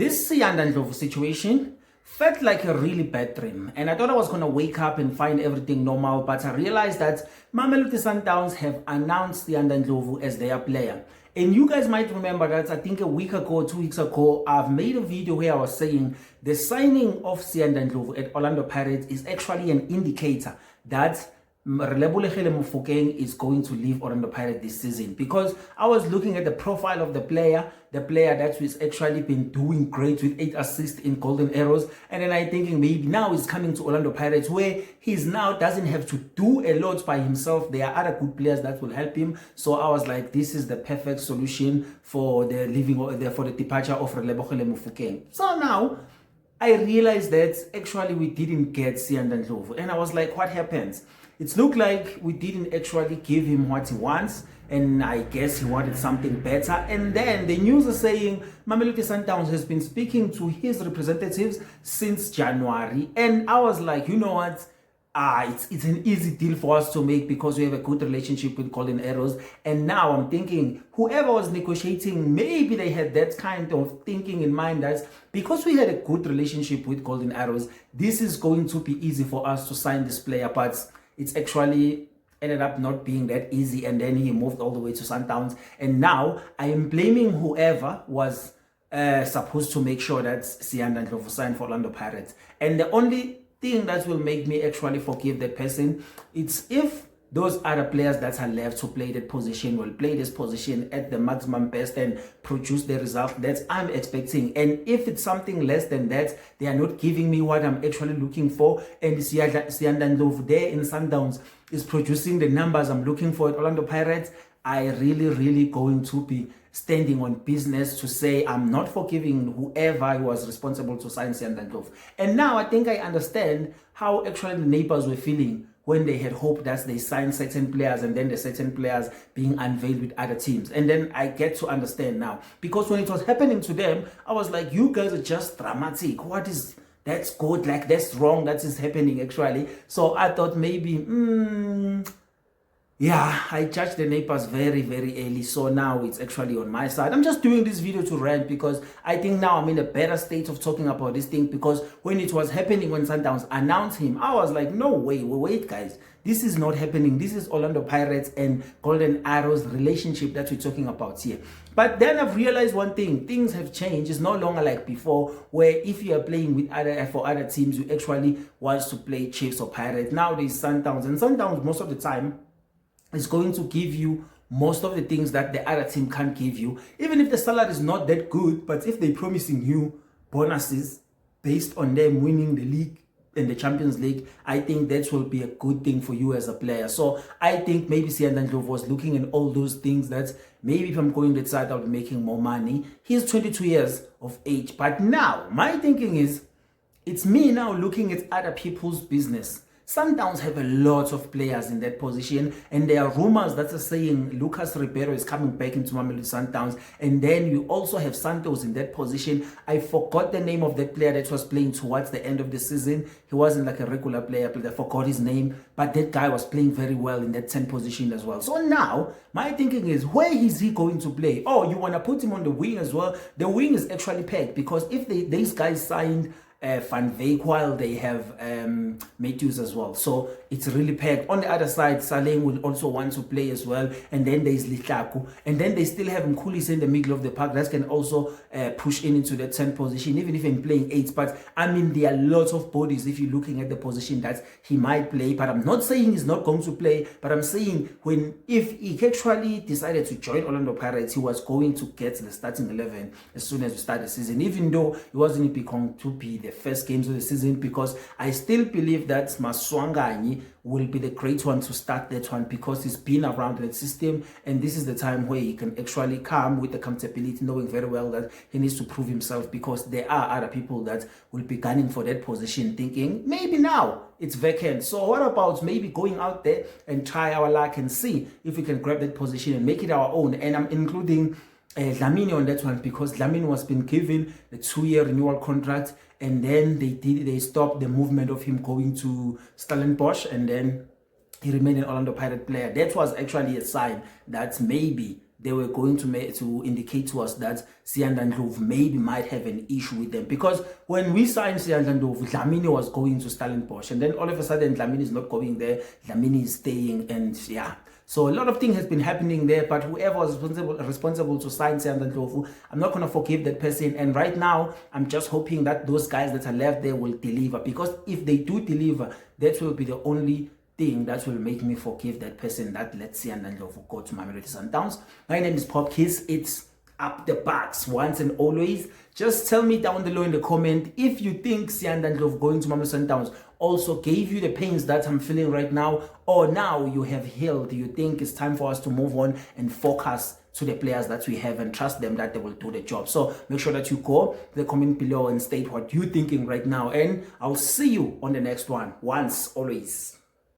This Siyanda Ndlovu situation felt like a really bad dream, and I thought I was going to wake up and find everything normal, but I realized that Mamelodi Sundowns have announced Siyanda Ndlovu as their player. And you guys might remember that I think a week ago, 2 weeks ago, I've made a video where I was saying the signing of Siyanda Ndlovu at Orlando Pirates is actually an indicator that Relebogile Mofokeng is going to leave Orlando Pirates this season, because I was looking at the profile of the player that has actually been doing great with 8 assists in Golden Arrows, and then I thinking maybe now he's coming to Orlando Pirates where he's now doesn't have to do a lot by himself. There are other good players that will help him. So I was like, this is the perfect solution for the leaving or for the departure of Relebogile Mofokeng. So now I realized that actually we didn't get Siyanda Ndlovu, and I was like, what happens? It looked like we didn't actually give him what he wants, and I guess he wanted something better. And then the news is saying Mamelodi Sundowns has been speaking to his representatives since January, and I was like, you know what? It's an easy deal for us to make because we have a good relationship with Golden Arrows. And now I'm thinking whoever was negotiating, maybe they had that kind of thinking in mind that because we had a good relationship with Golden Arrows, this is going to be easy for us to sign this player. But it's actually ended up not being that easy, and then he moved all the way to Sundowns. And now I am blaming whoever was supposed to make sure that Siyanda Ndlovu signed for Orlando Pirates. And the only thing that will make me actually forgive that person, it's if those other players that are left to play that position will play this position at the maximum best and produce the result that I'm expecting. And if it's something less than that, they are not giving me what I'm actually looking for, and Siyanda Ndlovu there in Sundowns is producing the numbers I'm looking for at Orlando Pirates, I really going to be standing on business to say I'm not forgiving whoever was responsible to sign Siyanda Ndlovu. And now I think I understand how actually the neighbors were feeling when they had hoped that they signed certain players and then the certain players being unveiled with other teams. And then I get to understand now, because when it was happening to them, I was like, you guys are just dramatic. What is that's good, like that's wrong, that is happening actually. So I thought maybe yeah, I judged the neighbors very early, so now it's actually on my side. I'm just doing this video to rant because I think now I'm in a better state of talking about this thing, because when it was happening, when Sundowns announced him, I was like, no way, wait guys, this is not happening. This is Orlando Pirates and Golden Arrows relationship that we're talking about here. But then I've realized one thing, things have changed. It's no longer like before, where if you are playing with other teams, you actually want to play Chiefs or Pirates. Now there's Sundowns, and Sundowns most of the time is going to give you most of the things that the other team can't give you, even if the salary is not that good. But if they're promising you bonuses based on them winning the league and the Champions League, I think that will be a good thing for you as a player. So I think maybe Siyanda Ndlovu was looking at all those things that maybe if I'm going that side, I'll be making more money. He's 22 years of age. But now my thinking is, it's me now looking at other people's business. Sundowns have a lot of players in that position, and there are rumors that are saying Lucas Ribeiro is coming back into Mamelodi Sundowns, and then you also have Santos in that position. I forgot the name of that player that was playing towards the end of the season. He wasn't like a regular player, but I forgot his name, but that guy was playing very well in that 10 position as well. So now my thinking is, where is he going to play? Oh, you want to put him on the wing as well? The wing is actually packed, because if these guys signed Van Veek, while they have Matthews as well, so it's really packed. On the other side, Saleng will also want to play as well, and then there's Litlaku, and then they still have Mkulis in the middle of the park that can also push into the 10 position, even if I'm playing 8. But I mean, there are lots of bodies if you're looking at the position that he might play. But I'm not saying he's not going to play, but I'm saying if he actually decided to join Orlando Pirates, he was going to get the starting 11 as soon as we start the season, even though he wasn't going to be the first games of the season, because I still believe that Maswanganyi will be the great one to start that one, because he's been around that system, and this is the time where he can actually come with accountability, knowing very well that he needs to prove himself, because there are other people that will be gunning for that position, thinking maybe now it's vacant. So what about maybe going out there and try our luck and see if we can grab that position and make it our own? And I'm including Dlamini on that one, because Dlamini was been given a 2-year renewal contract, and then they stopped the movement of him going to Stellenbosch, and then he remained an Orlando Pirate player. That was actually a sign that maybe they were going to indicate to us that Siyanda Ndlovu maybe might have an issue with them. Because when we signed Siyanda Ndlovu, Dlamini was going to Stellenbosch, and then all of a sudden Dlamini is not going there, Dlamini is staying, and yeah. So a lot of things has been happening there, but whoever was responsible to sign Siyanda Ndlovu, I'm not going to forgive that person. And right now, I'm just hoping that those guys that are left there will deliver, because if they do deliver, that will be the only thing that will make me forgive that person that let Siyanda Ndlovu go to Mamelodi Sundowns. My name is Pop Kiss. It's up the Bucks once and always. Just tell me down below in the comment if you think Siyanda Ndlovu going to Mamelodi Sundowns also gave you the pains that I'm feeling right now, or now you have healed. You think it's time for us to move on and focus to the players that we have and trust them that they will do the job. So make sure that you go to the comment below and state what you're thinking right now, and I'll see you on the next one. Once, always.